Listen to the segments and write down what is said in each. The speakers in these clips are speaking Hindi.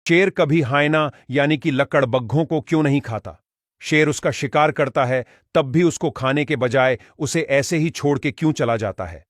शेर कभी हायना यानी कि लकड़बग्घों को क्यों नहीं खाता? शेर उसका शिकार करता है तब भी उसको खाने के बजाय उसे ऐसे ही छोड़ के क्यों चला जाता है?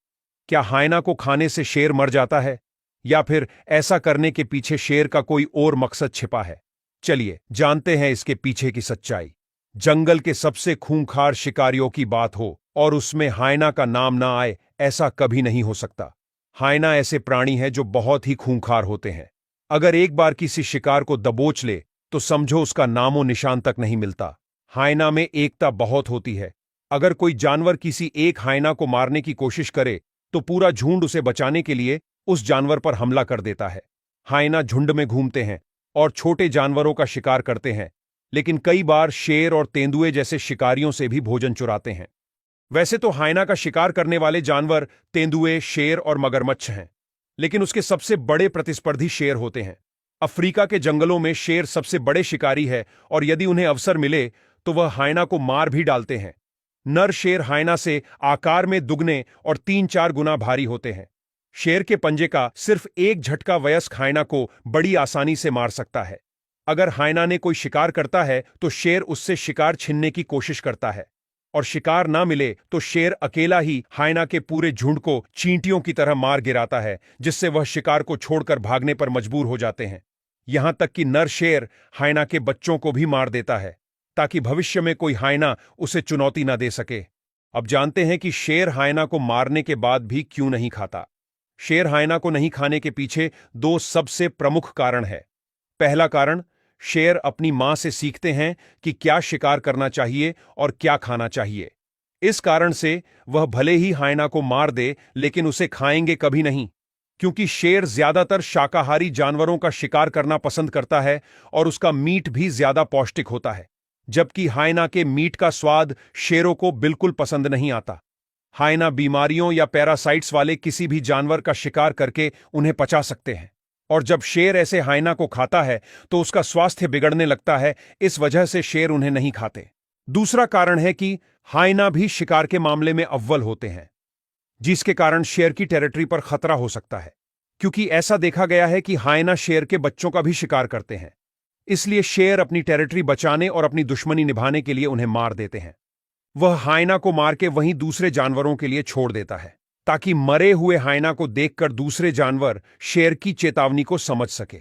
क्या हायना को खाने से शेर मर जाता है? या फिर ऐसा करने के पीछे शेर का कोई और मकसद छिपा है? चलिए जानते हैं इसके पीछे की सच्चाई। जंगल के सबसे खूंखार शिकारियों की बात हो और उसमें हायना का नाम ना आए, ऐसा कभी नहीं हो सकता। हायना ऐसे प्राणी हैं जो बहुत ही खूंखार होते हैं। अगर एक बार किसी शिकार को दबोच ले तो समझो उसका नामो निशान तक नहीं मिलता। हायना में एकता बहुत होती है। अगर कोई जानवर किसी एक हायना को मारने की कोशिश करे तो पूरा झुंड उसे बचाने के लिए उस जानवर पर हमला कर देता है। हायना झुंड में घूमते हैं और छोटे जानवरों का शिकार करते हैं, लेकिन कई बार शेर और तेंदुए जैसे शिकारियों से भी भोजन चुराते हैं। वैसे तो हायना का शिकार करने वाले जानवर तेंदुए, शेर और मगरमच्छ हैं, लेकिन उसके सबसे बड़े प्रतिस्पर्धी शेर होते हैं। अफ्रीका के जंगलों में शेर सबसे बड़े शिकारी है और यदि उन्हें अवसर मिले तो वह हायना को मार भी डालते हैं। नर शेर हायना से आकार में दुगने और 3-4 गुना भारी होते हैं। शेर के पंजे का सिर्फ एक झटका वयस्क हायना को बड़ी आसानी से मार सकता है। अगर हायना ने कोई शिकार करता है तो शेर उससे शिकार छीनने की कोशिश करता है, और शिकार ना मिले तो शेर अकेला ही हायना के पूरे झुंड को चींटियों की तरह मार गिराता है, जिससे वह शिकार को छोड़कर भागने पर मजबूर हो जाते हैं। यहां तक कि नर शेर हायना के बच्चों को भी मार देता है ताकि भविष्य में कोई हायना उसे चुनौती ना दे सके। अब जानते हैं कि शेर हायना को मारने के बाद भी क्यों नहीं खाता। शेर हायना को नहीं खाने के पीछे दो सबसे प्रमुख कारण है। पहला कारण, शेर अपनी मां से सीखते हैं कि क्या शिकार करना चाहिए और क्या खाना चाहिए। इस कारण से वह भले ही हायना को मार दे लेकिन उसे खाएंगे कभी नहीं, क्योंकि शेर ज्यादातर शाकाहारी जानवरों का शिकार करना पसंद करता है और उसका मीट भी ज्यादा पौष्टिक होता है, जबकि हायना के मीट का स्वाद शेरों को बिल्कुल पसंद नहीं आता। हायना बीमारियों या पैरासाइट्स वाले किसी भी जानवर का शिकार करके उन्हें पचा सकते हैं, और जब शेर ऐसे हायना को खाता है तो उसका स्वास्थ्य बिगड़ने लगता है। इस वजह से शेर उन्हें नहीं खाते। दूसरा कारण है कि हायना भी शिकार के मामले में अव्वल होते हैं, जिसके कारण शेर की टेरिटरी पर खतरा हो सकता है, क्योंकि ऐसा देखा गया है कि हायना शेर के बच्चों का भी शिकार करते हैं। इसलिए शेर अपनी टेरिटरी बचाने और अपनी दुश्मनी निभाने के लिए उन्हें मार देते हैं। वह हायना को मार के वहीं दूसरे जानवरों के लिए छोड़ देता है, ताकि मरे हुए हायना को देखकर दूसरे जानवर शेर की चेतावनी को समझ सके।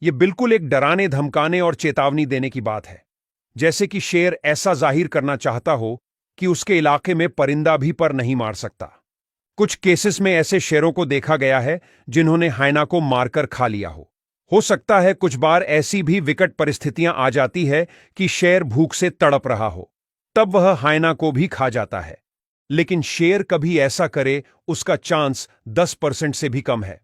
यह बिल्कुल एक डराने धमकाने और चेतावनी देने की बात है, जैसे कि शेर ऐसा जाहिर करना चाहता हो कि उसके इलाके में परिंदा भी पर नहीं मार सकता। कुछ केसेस में ऐसे शेरों को देखा गया है जिन्होंने हायना को मारकर खा लिया हो सकता है कुछ बार ऐसी भी विकट परिस्थितियां आ जाती है कि शेर भूख से तड़प रहा हो, तब वह हायना को भी खा जाता है। लेकिन शेर कभी ऐसा करे उसका चांस 10% से भी कम है।